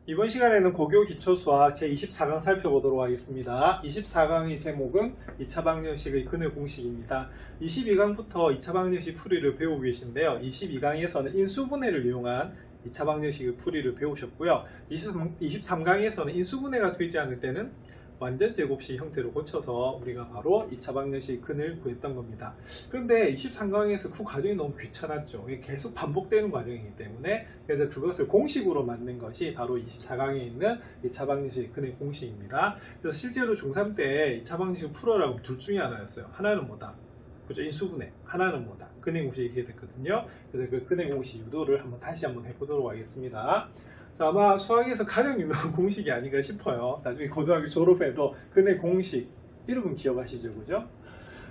이번 시간에는 고교 기초수학 제24강 살펴보도록 하겠습니다. 24강의 제목은 2차 방정식의 근의 공식입니다. 22강부터 2차 방정식 풀이를 배우고 계신데요. 22강에서는 인수분해를 이용한 2차 방정식의 풀이를 배우셨고요. 23강에서는 인수분해가 되지 않을 때는 완전 제곱식 형태로 고쳐서 우리가 바로 2차 방정식 근을 구했던 겁니다. 그런데 23강에서 그 과정이 너무 귀찮았죠. 이게 계속 반복되는 과정이기 때문에 그래서 그것을 공식으로 만든 것이 바로 24강에 있는 2차 방정식 근의 공식입니다. 그래서 실제로 중3 때 2차 방정식 풀어라고 둘 중에 하나였어요. 하나는 뭐다? 그죠? 인수분해. 하나는 뭐다? 근의 공식이 이렇게 됐거든요. 그래서 그 근의 공식 유도를 다시 한번 해보도록 하겠습니다. 자, 아마 수학에서 가장 유명한 공식이 아닌가 싶어요. 나중에 고등학교 졸업해도 근의 공식 이름은 기억하시죠, 그죠?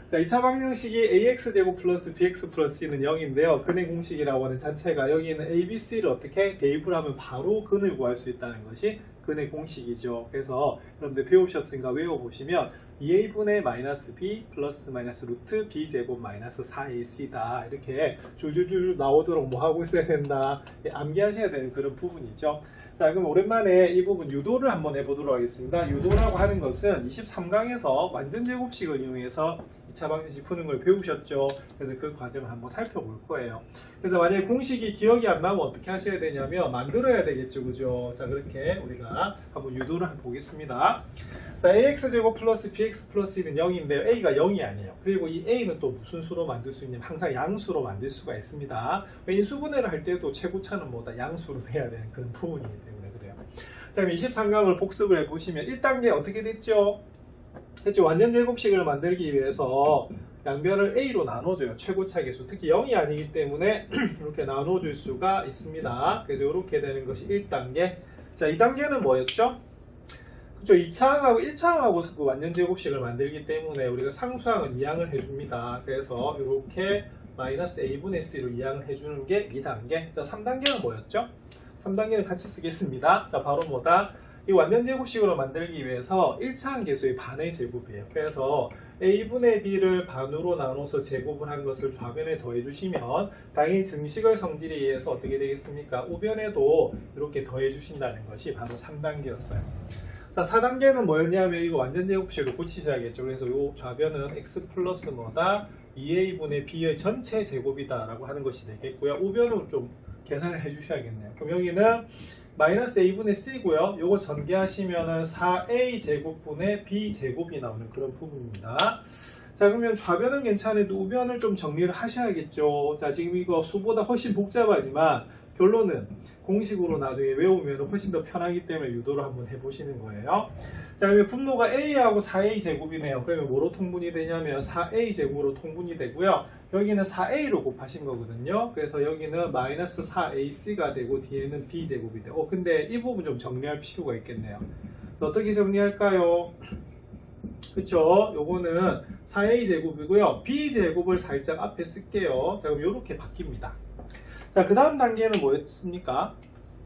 자, 2차 방정식이 ax제곱 플러스 bx 플러스 c는 0인데요. 근의 공식이라고 하는 자체가 여기는 a, b, c를 어떻게 대입을 하면 바로 근을 구할 수 있다는 것이 근의 공식이죠. 그래서 여러분들 배우셨으니까 외워보시면 2a분의 마이너스 b 플러스 마이너스 루트 b제곱 마이너스 4ac다. 이렇게 줄줄줄 나오도록 뭐 하고 있어야 된다. 암기하셔야 되는 그런 부분이죠. 자, 그럼 오랜만에 이 부분 유도를 한번 해보도록 하겠습니다. 유도라고 하는 것은 23강에서 완전 제곱식을 이용해서 2차 방정식 푸는 걸 배우셨죠. 그래서 그 과정을 한번 살펴볼 거예요. 그래서 만약에 공식이 기억이 안 나면 어떻게 하셔야 되냐면 만들어야 되겠죠, 그죠? 자, 그렇게 우리가 한번 유도를 한번 보겠습니다. 자, ax제곱 플러스 bx 플러스 c는 0인데요. a가 0이 아니에요. 그리고 이 a는 또 무슨 수로 만들 수 있냐면 항상 양수로 만들 수가 있습니다. 인수분해를 할 때도 최고차는 뭐다? 양수로 돼야 되는 그런 부분이기 때문에 그래요. 자, 그럼 23강을 복습을 해보시면 1단계 어떻게 됐죠? 그렇죠. 완전 제곱식을 만들기 위해서 양변을 a로 나눠줘요. 최고차 계수. 특히 0이 아니기 때문에 이렇게 나눠줄 수가 있습니다. 그래서 이렇게 되는 것이 1단계. 자, 2단계는 뭐였죠? 그렇죠. 2차항하고 1차항하고 그 완전 제곱식을 만들기 때문에 우리가 상수항은 이항을 해줍니다. 그래서 이렇게 마이너스 a분의 c로 이항을 해주는 게 2단계. 자, 3단계는 뭐였죠? 3단계는 같이 쓰겠습니다. 자, 바로 뭐다? 이 완전 제곱식으로 만들기 위해서 1차항 계수의 반의 제곱이에요. 그래서 a분의 b를 반으로 나눠서 제곱을 한 것을 좌변에 더해주시면 당연히 등식의 성질에 의해서 어떻게 되겠습니까? 우변에도 이렇게 더해주신다는 것이 바로 3단계였어요. 자, 4단계는 뭐였냐면 이거 완전 제곱식을 고치셔야겠죠. 그래서 이 좌변은 x 플러스 뭐다? 2a분의 b의 전체 제곱이다 라고 하는 것이 되겠고요. 우변은 좀 계산을 해주셔야겠네요. 그럼 여기는 마이너스 a분의 c고요. 요거 전개하시면은 4a 제곱분의 b 제곱이 나오는 그런 부분입니다. 자, 그러면 좌변은 괜찮아도 우변을 좀 정리를 하셔야겠죠. 자, 지금 이거 수보다 훨씬 복잡하지만 결론은 공식으로 나중에 외우면 훨씬 더 편하기 때문에 유도를 한번 해보시는 거예요. 자, 그러면 분모가 a하고 4a 제곱이네요. 그러면 뭐로 통분이 되냐면 4a 제곱으로 통분이 되고요. 여기는 4a로 곱하신 거거든요. 그래서 여기는 마이너스 4ac가 되고 뒤에는 b 제곱이 돼요. 근데 이 부분 좀 정리할 필요가 있겠네요. 어떻게 정리할까요? 그쵸? 요거는 4a 제곱이고요. b 제곱을 살짝 앞에 쓸게요. 자, 그럼 이렇게 바뀝니다. 자, 그 다음 단계는 뭐였습니까?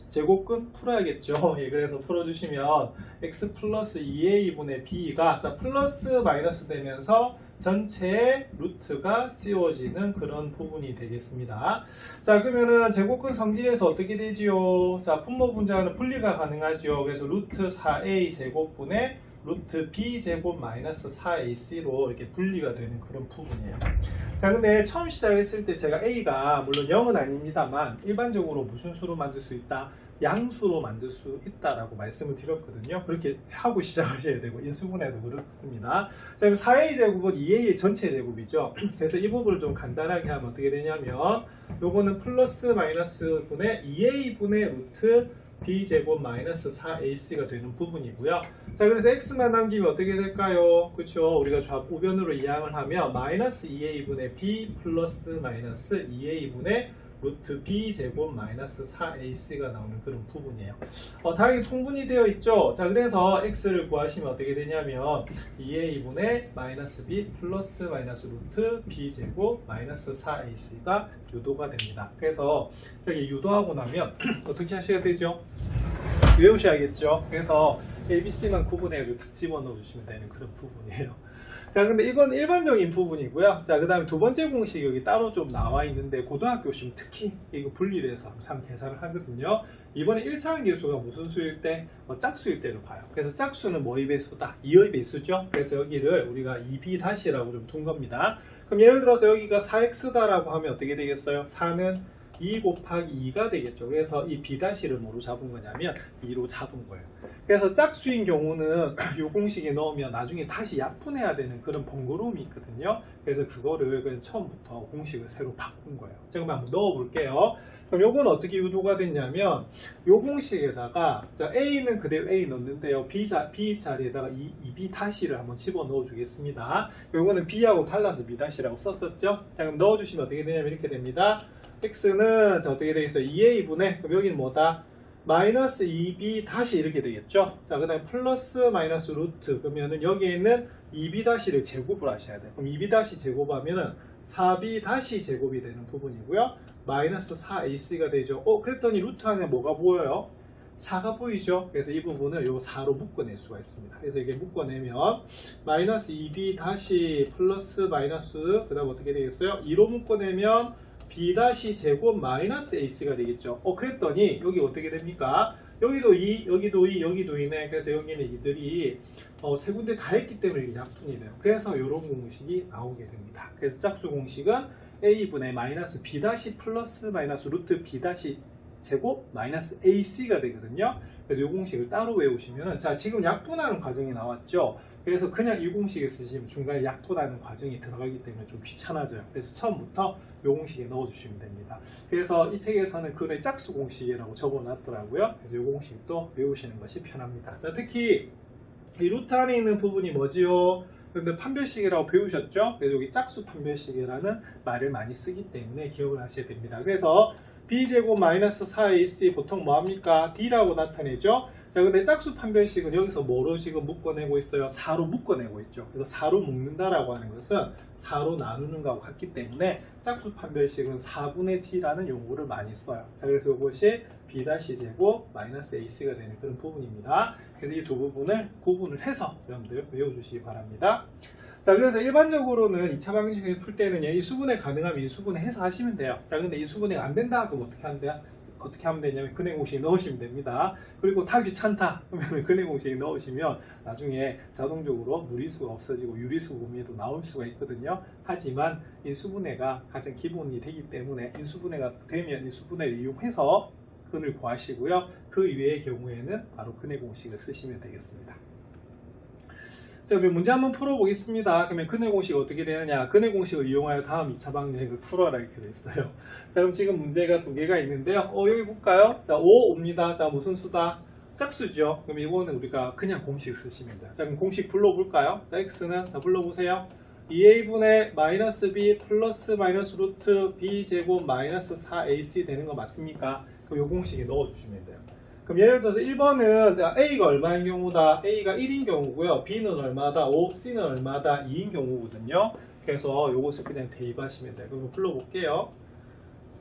제곱근 풀어야겠죠. 예, 그래서 풀어주시면 x 플러스 2a분의 b가 자, 플러스 마이너스 되면서 전체의 루트가 씌워지는 그런 부분이 되겠습니다. 자, 그러면은 제곱근 성질에서 어떻게 되지요? 자, 분모 분자는 분리가 가능하죠. 그래서 루트 4a 제곱분의 루트 b 제곱 마이너스 4ac로 이렇게 분리가 되는 그런 부분이에요. 자, 근데 처음 시작했을 때 제가 a가 물론 0은 아닙니다만 일반적으로 무슨 수로 만들 수 있다? 양수로 만들 수 있다라고 말씀을 드렸거든요. 그렇게 하고 시작하셔야 되고 인수분해도 그렇습니다. 자, 그럼 4a 제곱은 2a의 전체 제곱이죠. 그래서 이 부분을 좀 간단하게 하면 어떻게 되냐면 요거는 플러스 마이너스 분의 2a분의 루트 b제곱 마이너스 4ac가 되는 부분이고요. 자, 그래서 x만 남기면 어떻게 될까요? 그렇죠. 우리가 좌우변으로 이항을 하면 마이너스 2a분의 b 플러스 마이너스 2a분의 루트 b제곱 마이너스 4ac가 나오는 그런 부분이에요. 당연히 통분이 되어 있죠. 자, 그래서 x를 구하시면 어떻게 되냐면 2a분의 마이너스 b 플러스 마이너스 루트 b제곱 마이너스 4ac가 유도가 됩니다. 그래서 여기 유도하고 나면 어떻게 하셔야 되죠? 외우셔야겠죠. 그래서 ABC만 구분해가지고 딱 집어넣어 주시면 되는 그런 부분이에요. 자, 근데 이건 일반적인 부분이고요. 자, 그 다음에 두 번째 공식이 여기 따로 좀 나와 있는데, 고등학교 시험 특히 이거 분리를 해서 항상 계산을 하거든요. 이번에 1차원 계수가 무슨 수일 때? 짝수일 때를 봐요. 그래서 짝수는 뭐의 배수다? 2의 배수죠. 그래서 여기를 우리가 2b-라고 좀 둔 겁니다. 그럼 예를 들어서 여기가 4x다라고 하면 어떻게 되겠어요? 4는 2 곱하기 2가 되겠죠. 그래서 이 b-를 뭐로 잡은 거냐면 2로 잡은 거예요. 그래서 짝수인 경우는 이 공식에 넣으면 나중에 다시 약분해야 되는 그런 번거로움이 있거든요. 그래서 그거를 그냥 처음부터 공식을 새로 바꾼 거예요. 제가 한번 넣어볼게요. 그럼 요건 어떻게 유도가 됐냐면 요 공식에다가 자, A는 그대로 A 넣는데요. B 자리에다가 2B-를 한번 집어넣어 주겠습니다. 요거는 B하고 달라서 B-라고 썼었죠. 자, 그럼 넣어주시면 어떻게 되냐면 이렇게 됩니다. X는 자, 어떻게 되겠어요? 2A분의 그럼 여기는 뭐다? 마이너스 2B- 이렇게 되겠죠. 자, 그 다음에 플러스 마이너스 루트 그러면은 여기에는 2B-를 제곱을 하셔야 돼요. 그럼 2B- 제곱하면은 4B- 제곱이 되는 부분이고요. 마이너스 4AC가 되죠. 그랬더니 루트 안에 뭐가 보여요? 4가 보이죠. 그래서 이 부분을 요 4로 묶어낼 수가 있습니다. 그래서 이게 묶어내면 마이너스 2B- 플러스 마이너스 그 다음 어떻게 되겠어요? 2로 묶어내면 B-제곱 마이너스 AC가 되겠죠. 그랬더니 여기 어떻게 됩니까? 여기도 2, 여기도 2, 여기도 2네. 그래서 여기는 이들이 세 군데 다 했기 때문에 이게 약분이 돼요. 그래서 이런 공식이 나오게 됩니다. 그래서 짝수 공식은 A분의 마이너스 B- 플러스 마이너스 루트 B-제곱 마이너스 AC가 되거든요. 그래서 이 공식을 따로 외우시면 자, 지금 약분하는 과정이 나왔죠. 그래서 그냥 이 공식을 쓰시면 중간에 약분하는 과정이 들어가기 때문에 좀 귀찮아져요. 그래서 처음부터 이 공식에 넣어주시면 됩니다. 그래서 이 책에서는 그의 짝수 공식이라고 적어놨더라고요. 그래서 이 공식도 외우시는 것이 편합니다. 자, 특히 이 루트 안에 있는 부분이 뭐지요? 근데 판별식이라고 배우셨죠? 그래서 여기 짝수 판별식이라는 말을 많이 쓰기 때문에 기억을 하셔야 됩니다. 그래서 B제곱 마이너스 4AC 보통 뭐합니까? D라고 나타내죠? 자, 근데 짝수 판별식은 여기서 뭐로 지금 묶어내고 있어요? 4로 묶어내고 있죠. 그래서 4로 묶는다라고 하는 것은 4로 나누는 것과 같기 때문에 짝수 판별식은 4분의 T라는 용어를 많이 써요. 자, 그래서 이것이 B-제곱 마이너스 AC가 되는 그런 부분입니다. 그래서 이 두 부분을 구분을 해서 여러분들 외워주시기 바랍니다. 자, 그래서 일반적으로는 2차 방정식을 풀 때는요, 이 수분해 가능하면 이 수분해 해서 하시면 돼요. 자, 근데 이 수분해가 안 된다? 그럼 어떻게 하면 되냐면 근해 공식 넣으시면 됩니다. 그리고 다 귀찮다 그러면 근해 공식 넣으시면 나중에 자동적으로 무리수가 없어지고 유리수 범위에도 나올 수가 있거든요. 하지만 인수분해가 가장 기본이 되기 때문에 인수분해가 되면 인수분해를 이용해서 근을 구하시고요. 그 이외의 경우에는 바로 근해 공식을 쓰시면 되겠습니다. 자, 그럼 문제 한번 풀어보겠습니다. 그러면 근해 공식이 어떻게 되느냐? 근해 공식을 이용하여 다음 2차 방정식을 풀어라 이렇게 되어 있어요. 자, 그럼 지금 문제가 두 개가 있는데요. 여기 볼까요? 자, 5 옵니다. 자, 무슨 수다? 짝수죠. 그럼 이거는 우리가 그냥 공식 쓰시면 돼요. 자, 그럼 공식 불러볼까요? 자, x는 자, 불러보세요. 2a분의 마이너스 b 플러스 마이너스 루트 b 제곱 마이너스 4ac 되는 거 맞습니까? 그럼 이 공식에 넣어주시면 돼요. 그럼 예를 들어서 1번은 A가 얼마인 경우다? A가 1인 경우고요. B는 얼마다? 5, C는 얼마다? 2인 경우거든요. 그래서 이것을 그냥 대입하시면 돼요. 그럼 불러볼게요.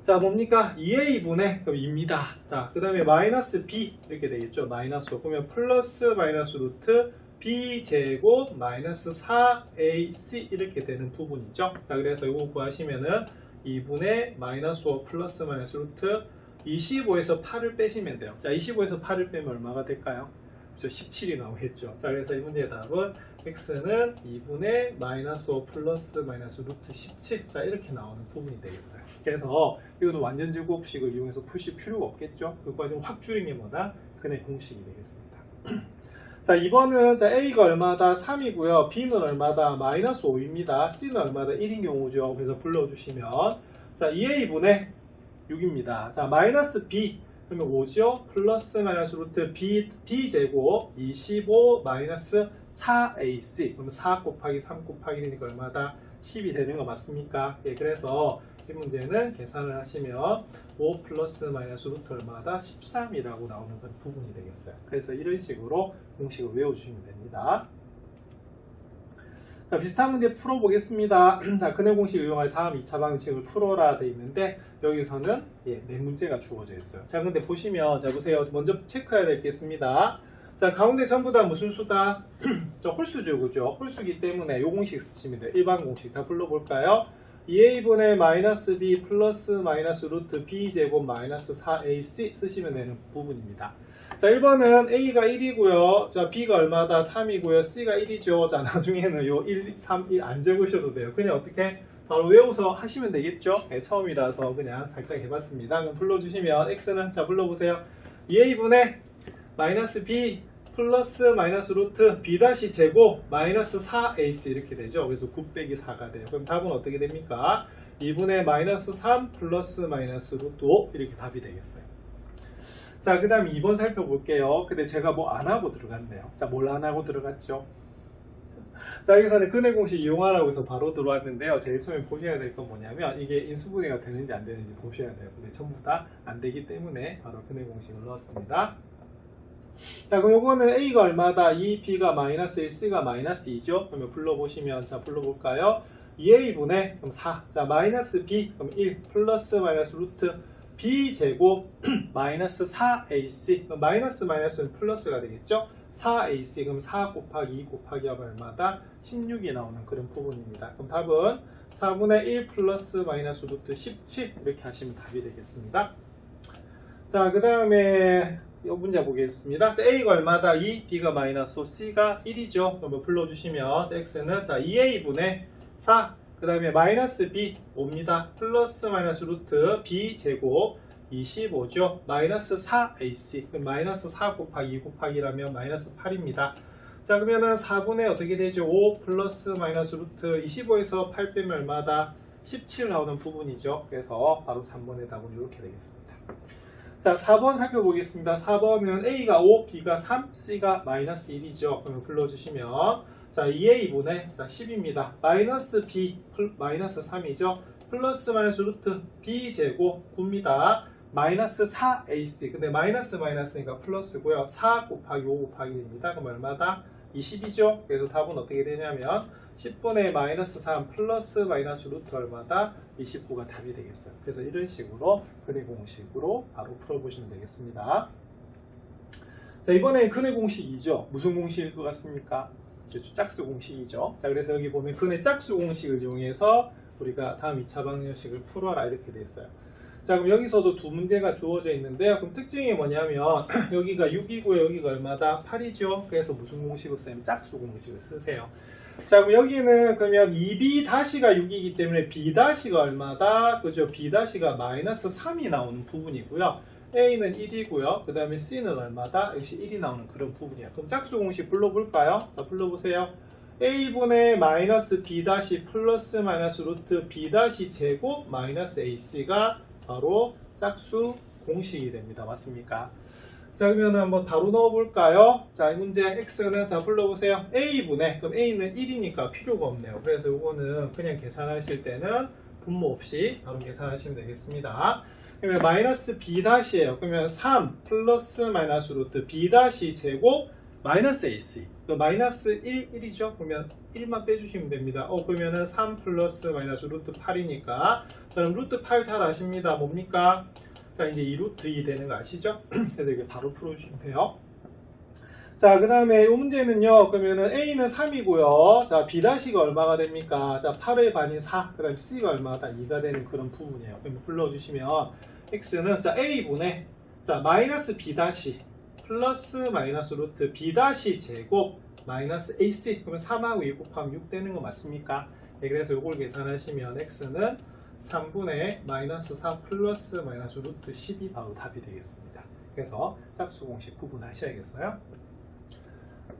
자, 뭡니까? 2A분의 그럼 2입니다. 자, 그 다음에 마이너스 B 이렇게 되겠죠. 마이너스 5. 그러면 플러스 마이너스 루트 B 제곱 마이너스 4AC 이렇게 되는 부분이죠. 자, 그래서 이거 구하시면은 2분의 마이너스 5 플러스 마이너스 루트 25에서 8을 빼시면 돼요. 자, 25에서 8을 빼면 얼마가 될까요? 17이 나오겠죠. 자, 그래서 이 문제의 답은 x는 2분의 마이너스 5 플러스 마이너스 루트 17. 자, 이렇게 나오는 부분이 되겠어요. 그래서 이거는 완전 제곱식을 이용해서 푸실 필요가 없겠죠. 그거가 좀 확 줄인 게 뭐다? 근의 공식이 되겠습니다. 자, 2번은 자, A가 얼마다? 3이고요. B는 얼마다? 마이너스 5입니다. C는 얼마다? 1인 경우죠. 그래서 불러주시면 자, 2A분의 6입니다. 자, 마이너스 B 그러면 5죠? 플러스 마이너스 루트 B 제곱 25 마이너스 4AC 그러면 4 곱하기 3 곱하기 1이니까 얼마다? 10이 되는 거 맞습니까? 예, 그래서 이 문제는 계산을 하시면 5 플러스 마이너스 루트 얼마다? 13이라고 나오는 그런 부분이 되겠어요. 그래서 이런 식으로 공식을 외워주시면 됩니다. 자, 비슷한 문제 풀어보겠습니다. 자, 근해 공식을 이용할 다음 2차 방정식을 풀어라 돼 있는데 여기서는 네 문제가 주어져 있어요. 자, 근데 보시면 자 보세요. 먼저 체크해야 될 게 있습니다. 자, 가운데 전부 다 무슨 수다? 저 홀수죠, 그죠? 홀수기 때문에 요 공식 쓰시면 돼요. 일반 공식 다 불러볼까요? 2a분의 마이너스 b 플러스 마이너스 루트 b 제곱 마이너스 4ac 쓰시면 되는 부분입니다. 자, 1번은 a가 1이고요. 자, b가 얼마다? 3이고요. c가 1이죠. 자, 나중에는 요 1, 3, 1 안 적으셔도 돼요. 그냥 어떻게 바로 외워서 하시면 되겠죠? 네, 처음이라서 그냥 살짝 해봤습니다. 그럼 불러주시면 x는 자 불러보세요. 2a분의 마이너스 b 플러스 마이너스 루트 b 다시 제곱 마이너스 4ac 이렇게 되죠. 그래서 9 빼기 4가 돼요. 그럼 답은 어떻게 됩니까? 2분의 마이너스 3 플러스 마이너스 루트 5 이렇게 답이 되겠어요. 자, 그 다음 2번 살펴볼게요. 근데 제가 뭐 안 하고 들어갔네요. 자, 뭘 안 하고 들어갔죠? 자, 여기서는 근해 공식 이용하라고 해서 바로 들어왔는데요. 제일 처음에 보셔야 될 건 뭐냐면 이게 인수분해가 되는지 안 되는지 보셔야 돼요. 근데 전부 다 안 되기 때문에 바로 근해 공식을 넣었습니다. 자, 그럼 요거는 a가 얼마다? 2, b가 마이너스 1, c가 마이너스 2죠? 그러면 불러보시면 자 불러볼까요? 2a분의 그럼 4, 자 마이너스 b 그럼 1 플러스 마이너스 루트 b 제곱 마이너스 4ac 그럼 마이너스 마이너스는 플러스가 되겠죠? 4ac 그럼 4 곱하기 2 곱하기 하면 얼마다? 16이 나오는 그런 부분입니다. 그럼 답은 4분의 1 플러스 마이너스 루트 17 이렇게 하시면 답이 되겠습니다. 자, 그 다음에 이 문제 보겠습니다. 자, a가 얼마다? 2, b가 마이너스 5, c가 1이죠. 그러면 불러주시면 x는 자 2a분의 4, 그 다음에 마이너스 b 5입니다. 플러스 마이너스 루트 b 제곱 25죠. 마이너스 4ac 그럼 마이너스 4 곱하기 2 곱하기라면 마이너스 8입니다. 자, 그러면은 4분의 어떻게 되죠? 5 플러스 마이너스 루트 25에서 8 빼면 얼마다? 17 나오는 부분이죠. 그래서 바로 3번의 답은 이렇게 되겠습니다. 자, 4번 살펴보겠습니다. 4번은 a가 5, b가 3, c가 마이너스 1이죠. 그럼 불러주시면 자 2a분의 자 10입니다. 마이너스 b 마이너스 3이죠. 플러스 마이너스 루트 b 제곱 9입니다. 마이너스 4ac 근데 마이너스 마이너스니까 플러스고요. 4 곱하기 5 곱하기입니다. 그럼 얼마다? 20이죠. 그래서 답은 어떻게 되냐면 10분의 마이너스 3 플러스 마이너스 루트 얼마다? 29가 답이 되겠어요. 그래서 이런 식으로 근해 공식으로 바로 풀어보시면 되겠습니다. 자, 이번엔 근해 공식이죠. 무슨 공식일 것 같습니까? 그렇죠. 짝수 공식이죠. 자, 그래서 여기 보면 근해 짝수 공식을 이용해서 우리가 다음 2차 방정식을 풀어라 이렇게 돼 있어요. 자, 그럼 여기서도 두 문제가 주어져 있는데요. 그럼 특징이 뭐냐면 여기가 6이고요. 여기가 얼마다? 8이죠. 그래서 무슨 공식을 쓰냐면 짝수 공식을 쓰세요. 자, 그럼 여기는 그러면 2b 다시가 6이기 때문에 b 다시가 얼마다? 그죠? b 다시가 마이너스 3이 나오는 부분이고요. a는 1이고요. 그 다음에 c는 얼마다? 역시 1이 나오는 그런 부분이야. 그럼 짝수 공식 불러볼까요? 자, 불러보세요. a분의 마이너스 b 다시 플러스 마이너스 루트 b 다시 제곱 마이너스 ac가 바로 짝수 공식이 됩니다. 맞습니까? 자, 그러면 한번 바로 넣어볼까요? 자, 이 문제 x는 자 불러보세요. a분의 그럼 a는 1이니까 필요가 없네요. 그래서 이거는 그냥 계산하실 때는 분모 없이 바로 계산하시면 되겠습니다. 그러면 마이너스 b 다시예요. 그러면 3 플러스 마이너스 루트 b 다시 제곱 마이너스 ac 마이너스 1, 1이죠? 그러면 1만 빼주시면 됩니다. 그러면은 3 플러스 마이너스 루트 8이니까 그럼 루트 8 잘 아십니다. 뭡니까? 자, 이제 2 루트 2 되는 거 아시죠? 그래서 이게 바로 풀어주시면 돼요. 자, 그 다음에 이 문제는요. 그러면은 a는 3이고요. 자, b-가 얼마가 됩니까? 자, 8의 반인 4. 그 다음에 c가 얼마다? 2가 되는 그런 부분이에요. 그럼 불러주시면 x는 자 a분의 자 마이너스 b- 플러스 마이너스 루트 b- 제곱 마이너스 ac 그러면 3하고 2 곱하면 6 되는 거 맞습니까? 네, 그래서 이걸 계산하시면 x는 3분의 마이너스 4 플러스 마이너스 루트 10이 바로 답이 되겠습니다. 그래서 짝수 공식 구분하셔야겠어요.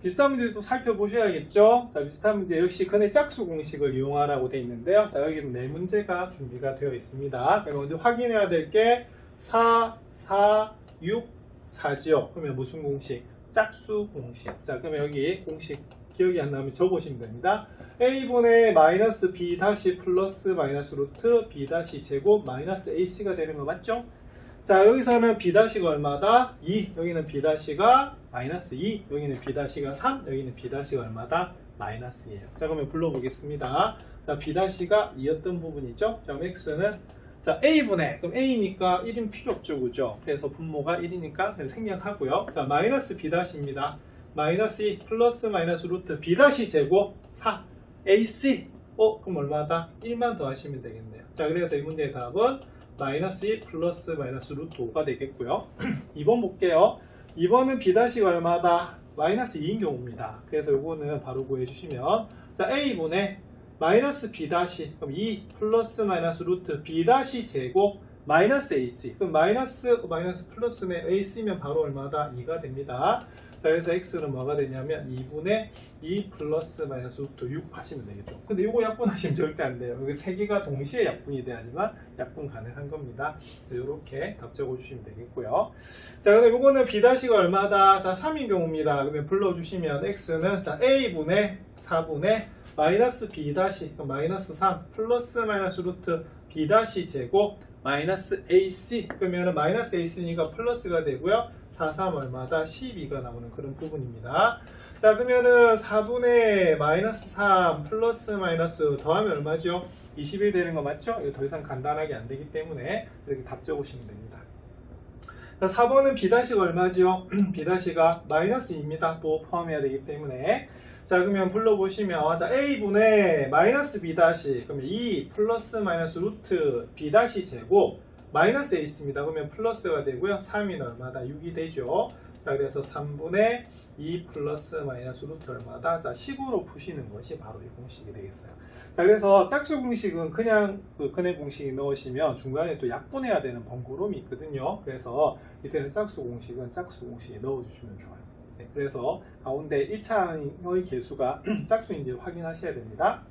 비슷한 문제도 살펴보셔야겠죠. 자, 비슷한 문제 역시 근해 짝수 공식을 이용하라고 되어 있는데요. 자, 여기는 4문제가 준비가 되어 있습니다. 그럼 먼저 확인해야 될 게 4, 4, 6, 4죠. 그러면 무슨 공식? 짝수 공식. 자, 그러면 여기 공식 기억이 안 나면 적으시면 됩니다. a분의 마이너스 b 다시 플러스 마이너스 루트 b 다시 제곱 마이너스 ac가 되는 거 맞죠? 자, 여기서는 b 다시가 얼마다? 2. 여기는 b 다시가 마이너스 2. 여기는 b 다시가 3. 여기는 b 다시가 얼마다? 마이너스예요. 자, 그러면 불러보겠습니다. 자, b 다시가 2였던 부분이죠. 자, 그럼 x는 자, A분의, 그럼 A니까 1인 필요 없죠, 그죠? 그래서 분모가 1이니까 생략하고요. 자, 마이너스 B-입니다. 마이너스 2 플러스 마이너스 루트 B-제곱 4 AC. 그럼 얼마다? 1만 더 하시면 되겠네요. 자, 그래서 이 문제의 답은 마이너스 2 플러스 마이너스 루트 5가 되겠고요. 2번 볼게요. 2번은 B-가 얼마다? 마이너스 2인 경우입니다. 그래서 이거는 바로 구해주시면, 자, A분의 마이너스 B-, 그럼 2 플러스 마이너스 루트 B-제곱 마이너스 AC. 그럼 마이너스 플러스네. AC면 바로 얼마다? 2가 됩니다. 자, 그래서 X는 뭐가 되냐면 2분의 2 플러스 마이너스 루트 6 하시면 되겠죠. 근데 이거 약분하시면 절대 안 돼요. 여기 세 개가 동시에 약분이 돼야지만 약분 가능한 겁니다. 이렇게 답 적어주시면 되겠고요. 자, 그럼 이거는 B-가 얼마다? 자, 3인 경우입니다. 그러면 불러주시면 X는 자, A분의 4분의 마이너스 B-, 그럼 마이너스 3 플러스 마이너스 루트 B-제곱 마이너스 AC. 그러면 마이너스 AC니까 플러스가 되고요. 4, 3 얼마다? 12가 나오는 그런 부분입니다. 자, 그러면은 4분의 마이너스 3 플러스 마이너스 더하면 얼마죠? 21 되는 거 맞죠? 이거 더 이상 간단하게 안 되기 때문에 이렇게 답 적으시면 됩니다. 자, 4번은 B-가 얼마죠? B-가 마이너스 2입니다. 또 포함해야 되기 때문에. 자, 그러면 불러보시면, 자, A분의 마이너스 B-, 그러면 2 플러스 마이너스 루트 B-제곱 마이너스 A입니다. 그러면 플러스가 되고요. 3이 얼마다? 6이 되죠. 자, 그래서 3분의 2 플러스 마이너스 루트 얼마다? 자, 식으로 푸시는 것이 바로 이 공식이 되겠어요. 자, 그래서 짝수 공식은 그냥 그 근해 공식이 넣으시면 중간에 또 약분해야 되는 번거로움이 있거든요. 그래서 이때는 짝수 공식은 짝수 공식에 넣어주시면 좋아요. 네, 그래서 가운데 1차항의 개수가 짝수인지 확인하셔야 됩니다.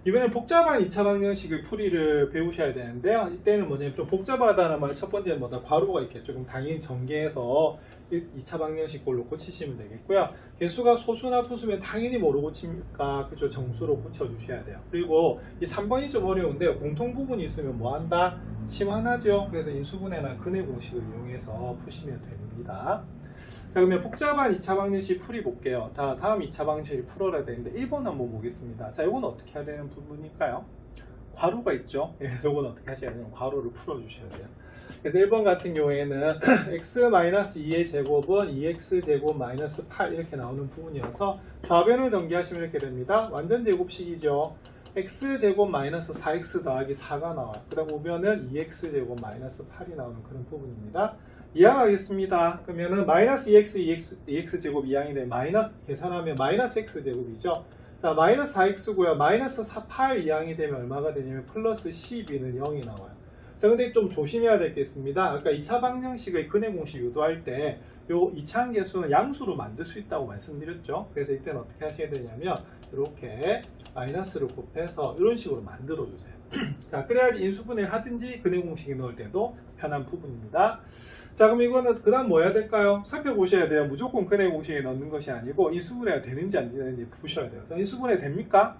이번엔 복잡한 2차 방정식의 풀이를 배우셔야 되는데요. 이때는 뭐냐면 좀 복잡하다는 말 첫 번째는 뭐다? 괄호가 있겠죠. 그럼 당연히 전개해서 2차 방정식 걸로 고치시면 되겠고요. 개수가 소수나 푸수면 당연히 뭐로 고칩니까? 그죠? 정수로 고쳐주셔야 돼요. 그리고 이 3번이 좀 어려운데요. 공통 부분이 있으면 뭐 한다? 치환하죠. 그래서 인수분해나 근해 공식을 이용해서 푸시면 됩니다. 자, 그러면 복잡한 2차 방정식 풀이 볼게요. 자, 다음 2차 방정식을 풀어야 되는데 1번 한번 보겠습니다. 자, 이건 어떻게 해야 되는 부분일까요? 괄호가 있죠. 그래서 이건 어떻게 하셔야 되냐면 괄호를 풀어주셔야 돼요. 그래서 1번 같은 경우에는 x-2의 제곱은 2x제곱 마이너스 8 이렇게 나오는 부분이어서 좌변을 전개하시면 이렇게 됩니다. 완전 제곱식이죠. x제곱 마이너스 4x 더하기 4가 나와요. 그 다음 우변은 2x제곱 마이너스 8이 나오는 그런 부분입니다. 이항하겠습니다. 그러면은 마이너스 2x 제곱 이항이 되면 마이너스 계산하면 마이너스 x 제곱이죠. 자, 마이너스 4x고요. 마이너스 8 이항이 되면 얼마가 되냐면 플러스 12는 0이 나와요. 자, 근데 좀 조심해야 되겠습니다. 아까 2차 방정식의 근해 공식 유도할 때 요 2차항 계수는 양수로 만들 수 있다고 말씀드렸죠. 그래서 이때는 어떻게 하셔야 되냐면 이렇게 마이너스를 곱해서 이런 식으로 만들어 주세요. 자, 그래야지 인수분해를 하든지 근해 공식에 넣을 때도 편한 부분입니다. 자, 그럼 이거는 그 다음 뭐 해야 될까요? 살펴보셔야 돼요. 무조건 근해 공식에 넣는 것이 아니고 인수분해가 되는지 안 되는지 보셔야 돼요. 자, 인수분해 됩니까?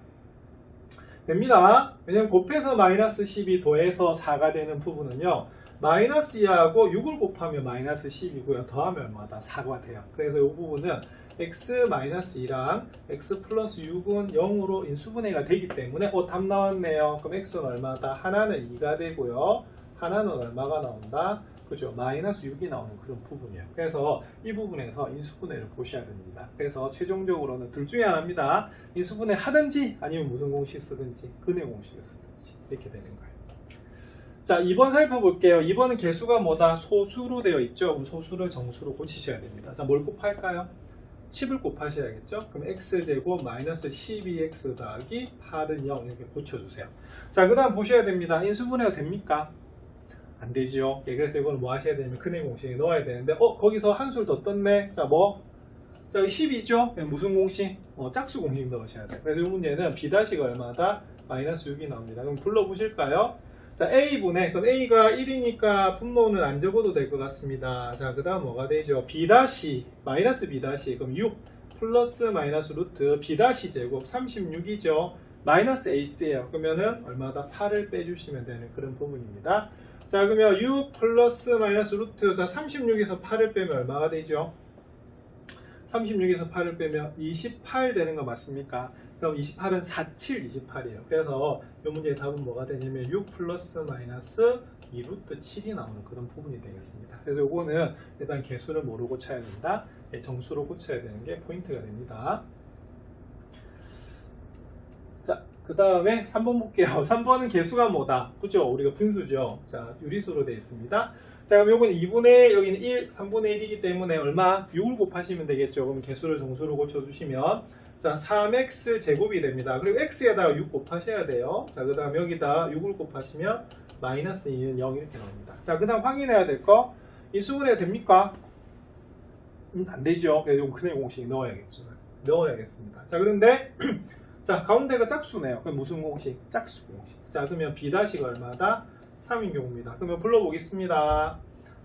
됩니다. 왜냐면 곱해서 마이너스 12 더해서 4가 되는 부분은요. 마이너스 2하고 6을 곱하면 마이너스 10이고요. 더하면 얼마다? 4가 돼요. 그래서 이 부분은 x-2랑 x 플러스 6은 0으로 인수분해가 되기 때문에 답 나왔네요. 그럼 x는 얼마다? 하나는 2가 되고요. 하나는 얼마가 나온다? 그죠? 마이너스 6이 나오는 그런 부분이에요. 그래서 이 부분에서 인수분해를 보셔야 됩니다. 그래서 최종적으로는 둘 중에 하나입니다. 인수분해 하든지 아니면 무슨 공식 쓰든지 근해 공식을 쓰든지 이렇게 되는 거예요. 자, 2번 살펴볼게요. 2번은 개수가 뭐다? 소수로 되어 있죠. 그럼 소수를 정수로 고치셔야 됩니다. 자, 뭘 곱할까요? 10을 곱하셔야겠죠. 그럼 x제곱 마이너스 12x 더하기 8은 0 이렇게 고쳐주세요. 자, 그 다음 보셔야 됩니다. 인수분해가 됩니까? 안 되지요. 예, 그래서 이걸 뭐 하셔야 되냐면 근해 공식에 넣어야 되는데 거기서 한 술 더 떴네. 자, 뭐? 자, 10이죠? 무슨 공식? 짝수 공식 넣으셔야 돼요. 그래서 이 문제는 B-가 얼마다? 마이너스 6이 나옵니다. 그럼 불러보실까요? 자, A분의, 그럼 A가 1이니까 분모는 안 적어도 될 것 같습니다. 자, 그 다음 뭐가 되죠? B-, 마이너스 B-, 그럼 6 플러스 마이너스 루트 B-제곱 36이죠. 마이너스 A예요. 그러면은 얼마다? 8을 빼주시면 되는 그런 부분입니다. 자, 그러면 6 플러스 마이너스 루트, 자, 36에서 8을 빼면 얼마가 되죠? 36에서 8을 빼면 28 되는 거 맞습니까? 그럼 28은 47, 28이에요. 그래서 이 문제의 답은 뭐가 되냐면 6 플러스 마이너스 2루트 7이 나오는 그런 부분이 되겠습니다. 그래서 요거는 일단 개수를 뭐로 고쳐야 된다? 정수로 고쳐야 되는 게 포인트가 됩니다. 자, 그 다음에 3번 볼게요. 3번은 개수가 뭐다? 그죠? 우리가 분수죠. 자, 유리수로 되어 있습니다. 자, 그럼 요건 2분의, 여기는 1, 3분의 1이기 때문에 얼마? 6을 곱하시면 되겠죠. 그럼 개수를 정수로 고쳐주시면, 자, 3x 제곱이 됩니다. 그리고 x에다가 6 곱하셔야 돼요. 자, 그 다음 여기다 6을 곱하시면 마이너스 2는 0 이렇게 나옵니다. 자, 그 다음 확인해야 될 거, 인수분해가 됩니까? 안 되죠. 그래서 근의 공식 넣어야겠습니다. 자, 그런데, 자, 가운데가 짝수네요. 그럼 무슨 공식? 짝수 공식. 자, 그러면 b'가 얼마다? 3인 경우입니다. 그러면 불러보겠습니다.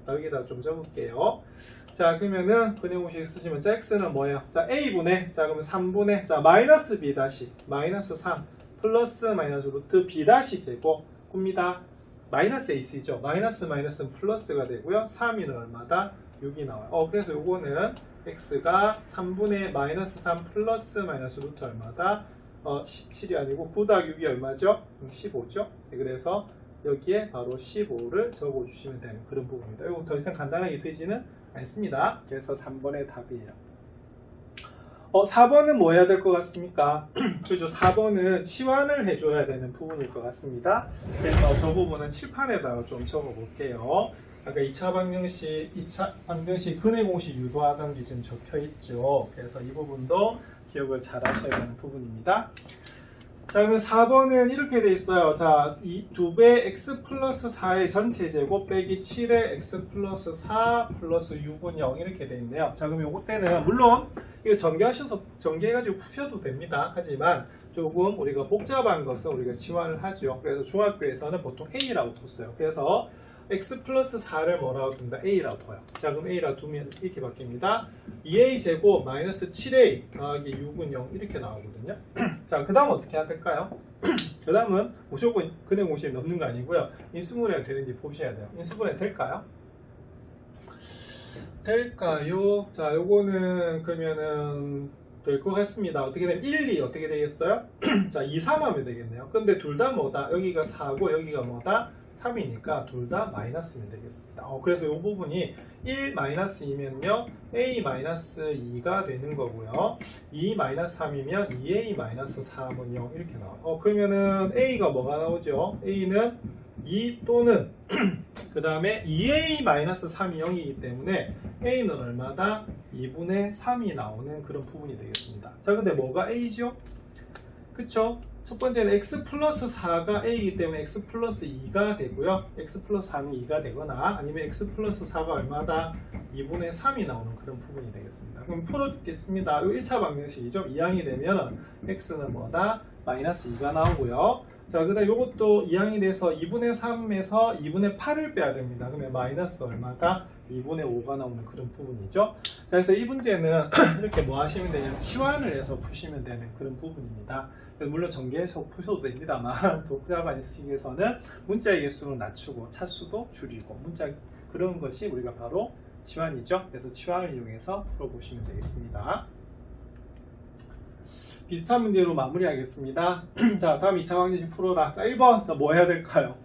자, 여기다 좀 적을게요. 자, 그러면은 근의 공식 쓰시면 자, x는 뭐예요? 자, a분의, 자, 그러면 3분의, 자, 마이너스 b 다시, 마이너스 3, 플러스 마이너스 루트 b 다시 제곱, 굽니다. 마이너스 ac죠. 마이너스 마이너스는 플러스가 되고요. 3이는 얼마다? 6이 나와요. 그래서 요거는 x가 3분의 마이너스 3 플러스 마이너스 루트 얼마다? 17이 아니고 9 더하기 6이 얼마죠? 15죠. 네, 그래서 여기에 바로 15를 적어주시면 되는 그런 부분입니다. 이거 더 이상 간단하게 되지는 않습니다. 그래서 3번의 답이에요. 4번은 뭐 해야 될 것 같습니까? 그죠? 4번은 치환을 해줘야 되는 부분일 것 같습니다. 그래서 저 부분은 칠판에다가 좀 적어볼게요. 아까 2차 방정식 근의 공식 유도하던 게 지금 적혀 있죠. 그래서 이 부분도 기억을 잘 하셔야 되는 부분입니다. 자, 그러면 4번은 이렇게 돼 있어요. 자, 이 2배 x 플러스 4의 전체 제곱 빼기 7의 x 플러스 4 플러스 6은 0 이렇게 돼 있네요. 자, 그럼 요거 때는 물론 이거 전개해가지고 푸셔도 됩니다. 하지만 조금 우리가 복잡한 것은 우리가 치환을 하죠. 그래서 중학교에서는 보통 A라고 뒀어요. 그래서 x 플러스 4를 뭐라고 둔다? A라고 둬요. 자, 그럼 A라고 두면 이렇게 바뀝니다. 2A 제곱 마이너스 7A 더하기 6은 0 이렇게 나오거든요. 자, 그 다음 어떻게 해야 될까요? 그 다음은 무조건 근의 공식에 넣는 거 아니고요. 인수분해가 되는지 보셔야 돼요. 인수분해 될까요? 될까요? 자, 요거는 그러면은 될 것 같습니다. 어떻게 되면 1, 2 어떻게 되겠어요? 자, 2, 3 하면 되겠네요. 근데 둘 다 뭐다? 여기가 4고 여기가 뭐다? 3이니까 둘 다 마이너스면 되겠습니다. 그래서 이 부분이 1 마이너스이면요 a 마이너스 2가 되는 거고요. 2 마이너스 3이면 2a 마이너스 3은 0 이렇게 나와요. 그러면은 a가 뭐가 나오죠? a는 2 또는 그 다음에 2a 마이너스 3이 0이기 때문에 a는 얼마다? 2분의 3이 나오는 그런 부분이 되겠습니다. 자, 근데 뭐가 a죠? 그쵸? 첫 번째는 x 플러스 4가 a이기 때문에 x 플러스 2가 되고요. x 플러스 4는 2가 되거나 아니면 x 플러스 4가 얼마다? 2분의 3이 나오는 그런 부분이 되겠습니다. 그럼 풀어주겠습니다. 이 1차 방정식이죠. 2항이 되면 x는 뭐다? 마이너스 2가 나오고요. 자, 그 다음 이것도 2항이 돼서 2분의 3에서 2분의 8을 빼야 됩니다. 그러면 마이너스 얼마다? 2분의 5가 나오는 그런 부분이죠. 자, 그래서 이 문제는 이렇게 뭐 하시면 되냐면 치환을 해서 푸시면 되는 그런 부분입니다. 물론 전개해서 푸셔도 됩니다만 복잡한 식에서는 문자의 개수는 낮추고 차수도 줄이고 문자 그런 것이 우리가 바로 치환이죠. 그래서 치환을 이용해서 풀어보시면 되겠습니다. 비슷한 문제로 마무리하겠습니다. 자, 다음 2차 방정식 풀어라. 자, 1번 자, 뭐 해야 될까요?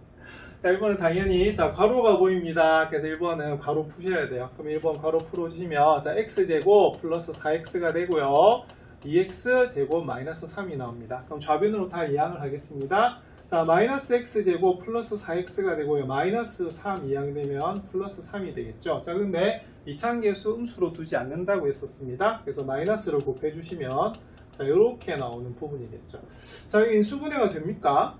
자, 1번은 당연히 자, 괄호가 보입니다. 그래서 1번은 괄호 푸셔야 돼요. 그럼 1번 괄호 풀어주시면 자, x제곱 플러스 4x가 되고요. 2x 제곱 마이너스 3이 나옵니다. 그럼 좌변으로 다 이항을 하겠습니다. 자, 마이너스 x제곱 플러스 4x가 되고요. 마이너스 3 이항되면 플러스 3이 되겠죠. 자, 근데 이차함계수 음수로 두지 않는다고 했었습니다. 그래서 마이너스를 곱해 주시면 자, 이렇게 나오는 부분이겠죠. 자, 여기 인수분해가 됩니까?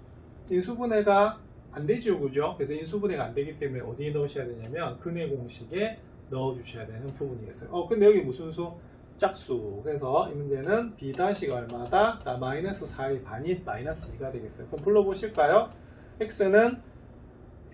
인수분해가 안 되죠, 그죠? 그래서 인수분해가 안 되기 때문에 어디에 넣으셔야 되냐면 근의 공식에 넣어 주셔야 되는 부분이겠어요. 근데 여기 무슨 수? 짝수. 그래서 이 문제는 b'가 얼마다? 자, 마이너스 4의 반이 마이너스 2가 되겠어요. 그럼 불러보실까요? x는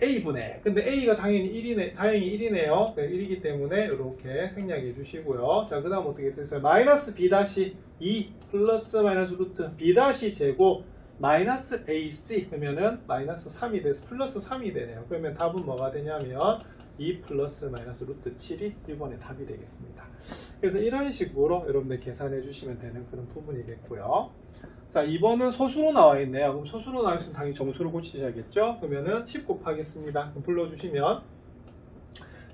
a분의, 근데 a가 당연히 1이네, 다행히 1이네요. 1이기 때문에 이렇게 생략해 주시고요. 자, 그 다음 어떻게 됐어요? 마이너스 b-2 플러스 마이너스 루트 b- 제곱 마이너스 AC 그러면은 마이너스 3이 돼서 플러스 3이 되네요. 그러면 답은 뭐가 되냐면 2 플러스 마이너스 루트 7이 1번의 답이 되겠습니다. 그래서 이런 식으로 여러분들 계산해 주시면 되는 그런 부분이겠고요. 자, 2번은 소수로 나와 있네요. 그럼 소수로 나와 있으면 당연히 정수로 고치셔야겠죠. 그러면은 10 곱하겠습니다. 그럼 불러주시면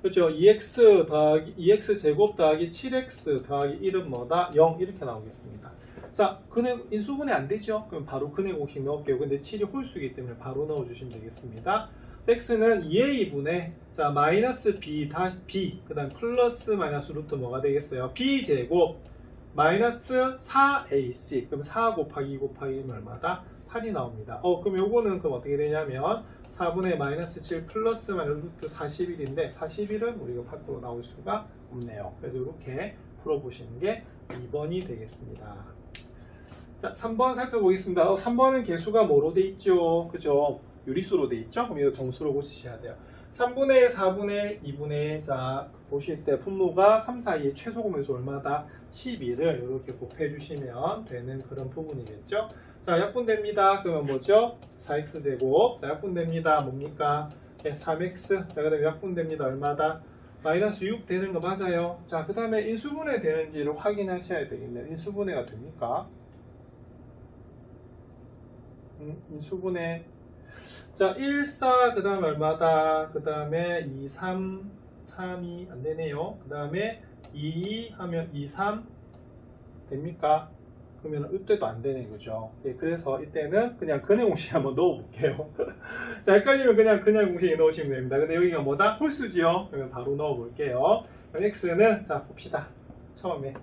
그렇죠. 2x 제곱 더하기 7x 더하기 1은 뭐다? 0 이렇게 나오겠습니다. 자, 인수분해 안 되죠? 그럼 바로 근해 공식 넣을게요. 근데 7이 홀수이기 때문에 바로 넣어주시면 되겠습니다. x는 2a분의 자 마이너스 b 그 다음 플러스 마이너스 루트 뭐가 되겠어요? b 제곱 마이너스 4ac 그럼 4 곱하기 2 곱하기 1은 얼마다? 8이 나옵니다. 그럼 요거는 그럼 어떻게 되냐면 4분의 마이너스 7 플러스 마이너스 루트 41인데 41은 우리가 밖으로 나올 수가 없네요. 그래서 이렇게 풀어보시는 게 2번이 되겠습니다. 자, 3번 살펴보겠습니다. 3번은 개수가 뭐로 돼 있죠? 그죠? 유리수로 돼 있죠? 그럼 이거 정수로 고치셔야 돼요. 3분의 1, 4분의 1, 2분의 1. 자, 보실 때 분모가 3, 4, 2의 최소 공배수 얼마다? 12를 이렇게 곱해주시면 되는 그런 부분이겠죠? 자, 약분됩니다. 그러면 뭐죠? 4x제곱. 자, 약분됩니다. 뭡니까? 3x. 자, 그 다음에 약분됩니다. 얼마다? 마이너스 6 되는 거 맞아요. 자, 그 다음에 인수분해 되는지를 확인하셔야 되겠네요. 인수분해가 됩니까? 인수분해. 자, 1, 4, 그 다음에 얼마다? 그 다음에 2, 3, 3이 안 되네요. 그 다음에 2, 2 하면 2, 3 됩니까? 그러면 이때도 안 되네, 그죠? 예, 그래서 이때는 그냥 근해 공식 한번 넣어볼게요. 자, 헷갈리면 그냥 공식에 넣으시면 됩니다. 근데 여기가 뭐다? 홀수지요? 그러면 바로 넣어볼게요. 그럼 x는, 자, 봅시다. 처음에.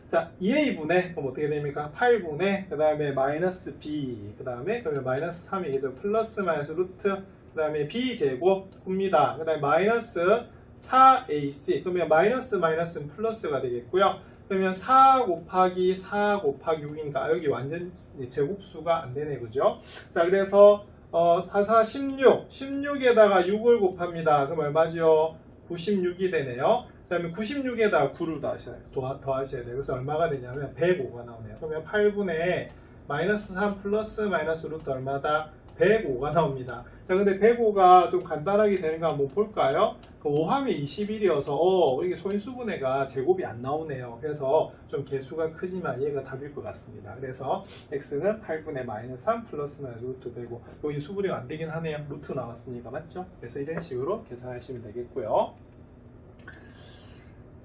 자, 2a분의, 그럼 어떻게 됩니까? 8분의, 그 다음에 마이너스 b, 그 다음에, 그러면 마이너스 3이겠죠? 플러스 마이너스 루트, 그 다음에 b제곱, 굽니다. 그 다음에 마이너스 4ac, 그러면 마이너스는 플러스가 되겠고요. 그러면 4 곱하기 4 곱하기 6이니까 여기 완전 제곱수가 안 되네, 그죠? 자, 그래서 4, 4, 16, 16에다가 6을 곱합니다. 그럼 얼마죠? 96이 되네요. 자, 그러면 96에다가 9를 더하셔야 돼요. 그래서 얼마가 되냐면 105가 나오네요. 그러면 8분의 마이너스 3 플러스 마이너스 루트 얼마다? 105가 나옵니다. 자, 근데 105가 좀 간단하게 되는가 한번 볼까요? 그 5하면 21이어서 이게 소인수분해가 제곱이 안 나오네요. 그래서 좀 개수가 크지만 얘가 답일 것 같습니다. 그래서 x는 8분의 마이너스 3 플러스 마이너스 루트 105. 여기 수분해가 안 되긴 하네요. 루트 나왔으니까 맞죠? 그래서 이런 식으로 계산하시면 되겠고요.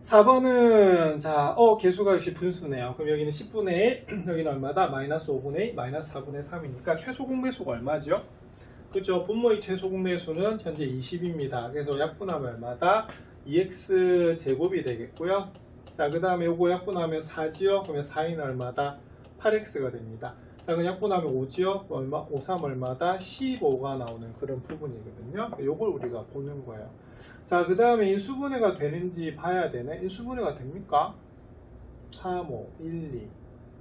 4번은 자, 개수가 역시 분수네요. 그럼 여기는 10분의 1, 여기는 얼마다? 마이너스 5분의 2, 마이너스 4분의 3이니까 최소 공배수가 얼마죠? 그죠? 분모의 최소 공배수는 현재 20입니다. 그래서 약분하면 얼마다? 2x 제곱이 되겠고요. 자, 그 다음에 요거 약분하면 4지요? 그러면 4는 얼마다? 8x가 됩니다. 자, 그럼 약분하면 5지요? 5, 3 얼마다? 15가 나오는 그런 부분이거든요. 요걸 우리가 보는 거예요. 자, 그 다음에 인수분해가 되는지 봐야 되네. 인수분해가 됩니까? 3, 5, 1, 2.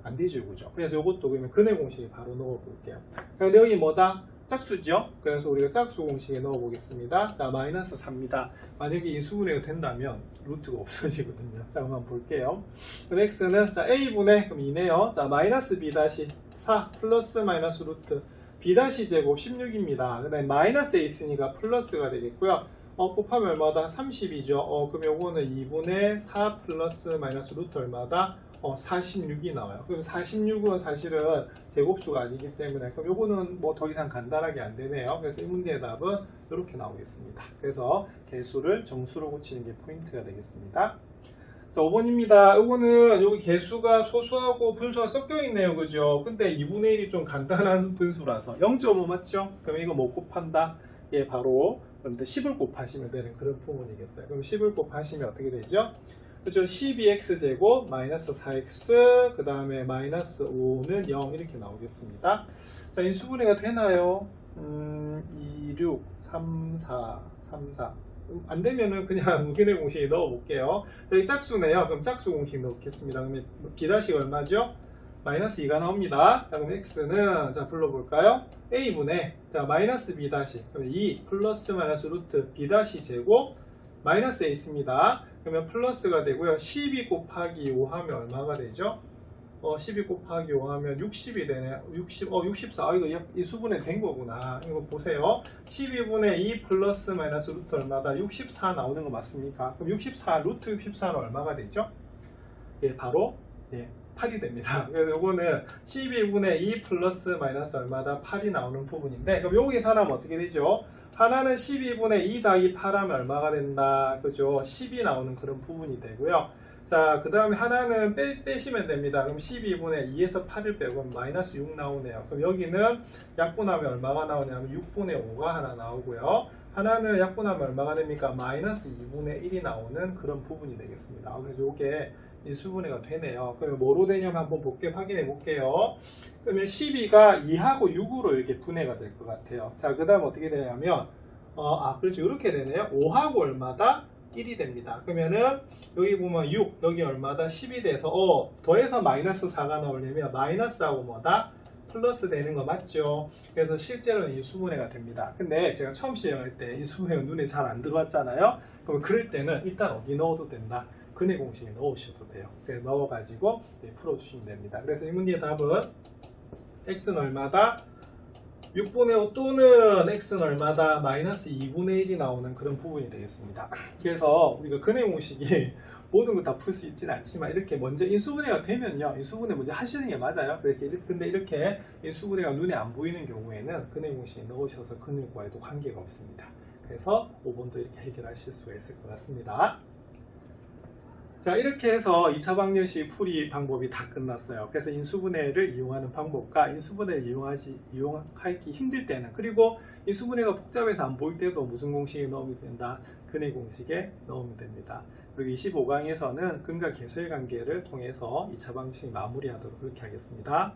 안 되죠, 그죠? 그래서 이것도 그러면 근해 공식에 바로 넣어 볼게요. 자, 근데 여기 뭐다? 짝수죠? 그래서 우리가 짝수 공식에 넣어 보겠습니다. 자, 마이너스 4입니다. 만약에 인수분해가 된다면 루트가 없어지거든요. 자, 한번 볼게요. 그럼 x는 자, a분의 그럼 2네요. 자, 마이너스 b 다시 4 플러스 마이너스 루트 b 다시 제곱 16입니다. 그 다음에 마이너스 a 있으니까 플러스가 되겠고요. 곱하면 얼마다? 30이죠. 그럼 요거는 2분의 4 플러스 마이너스 루트 얼마다? 46이 나와요. 그럼 46은 사실은 제곱수가 아니기 때문에 그럼 요거는 뭐 더 이상 간단하게 안 되네요. 그래서 이 문제의 답은 이렇게 나오겠습니다. 그래서 개수를 정수로 고치는 게 포인트가 되겠습니다. 자, 5번입니다. 요거는 여기 개수가 소수하고 분수가 섞여 있네요. 그죠? 근데 2분의 1이 좀 간단한 분수라서 0.5 맞죠? 그럼 이거 뭐 곱한다? 예, 바로 그런데 10을 곱하시면 되는 그런 부분이겠어요. 그럼 10을 곱하시면 어떻게 되죠? 그렇죠? 12x제곱 마이너스 4x 그 다음에 마이너스 5는 0 이렇게 나오겠습니다. 자, 인수분해가 되나요? 2, 6, 3, 4, 3, 4 안 되면은 그냥 근해 공식에 넣어 볼게요. 여기 짝수네요. 그럼 짝수 공식 넣겠습니다. 그러면 b' 얼마죠? 마이너스 2가 나옵니다. 자, 그럼 x는 자 불러볼까요? a분의 자 마이너스 b 다시 그럼 2 플러스 마이너스 루트 b 다시 제곱 마이너스 a 있습니다. 그러면 플러스가 되고요. 12 곱하기 5 하면 얼마가 되죠? 12 곱하기 5 하면 60이 되네. 64. 이거 이 수분해 된 거구나. 이거 보세요. 12분의 2 플러스 마이너스 루트 얼마다? 64 나오는 거 맞습니까? 그럼 64, 루트 64는 얼마가 되죠? 예, 바로 8이 됩니다. 그래서 요거는 12분의 2 플러스 마이너스 얼마다? 8이 나오는 부분인데, 그럼 여기서 하면 어떻게 되죠? 하나는 12분의 2 더하기 8 하면 얼마가 된다? 그죠? 10이 나오는 그런 부분이 되고요. 자, 그 다음에 하나는 빼시면 됩니다. 그럼 12분의 2에서 8을 빼고 마이너스 6 나오네요. 그럼 여기는 약분하면 얼마가 나오냐면 6분의 5가 하나 나오고요. 하나는 약분하면 얼마가 됩니까? 마이너스 2분의 1이 나오는 그런 부분이 되겠습니다. 그래서 이게 인수분해가 되네요. 그러면 뭐로 되냐면 한번 확인해 볼게요. 그러면 12가 2하고 6으로 이렇게 분해가 될 것 같아요. 자, 그 다음 어떻게 되냐면 그렇죠. 이렇게 되네요. 5하고 얼마다? 1이 됩니다. 그러면은 여기 보면 6, 여기 얼마다? 10이 돼서 더해서 마이너스 4가 나오려면 마이너스하고 뭐다? 플러스 되는 거 맞죠? 그래서 실제로는 이 수분해가 됩니다. 근데 제가 처음 시작할 때 이 수분해가 눈에 잘 안 들어왔잖아요. 그럼 그럴 때는 일단 어디 넣어도 된다. 근해 공식에 넣으셔도 돼요. 그래서 넣어가지고 풀어주시면 됩니다. 그래서 이 문제의 답은 x는 얼마다? 6분의 5 또는 x는 얼마다? 마이너스 2분의 1이 나오는 그런 부분이 되겠습니다. 그래서 우리가 근해 공식이 모든 거 다 풀 수 있지는 않지만 이렇게 먼저 인수분해가 되면요, 인수분해 먼저 하시는 게 맞아요. 근데 이렇게 인수분해가 눈에 안 보이는 경우에는 근해 공식에 넣으셔서 근해과에도 관계가 없습니다. 그래서 5번도 이렇게 해결하실 수가 있을 것 같습니다. 자, 이렇게 해서 2차 방정식 풀이 방법이 다 끝났어요. 그래서 인수분해를 이용하는 방법과 인수분해를 이용하기 힘들 때는, 그리고 인수분해가 복잡해서 안 보일 때도 무슨 공식에 넣으면 된다? 근해 공식에 넣으면 됩니다. 그리고 25강에서는 근과 계수의 관계를 통해서 2차 방정식 마무리하도록 그렇게 하겠습니다.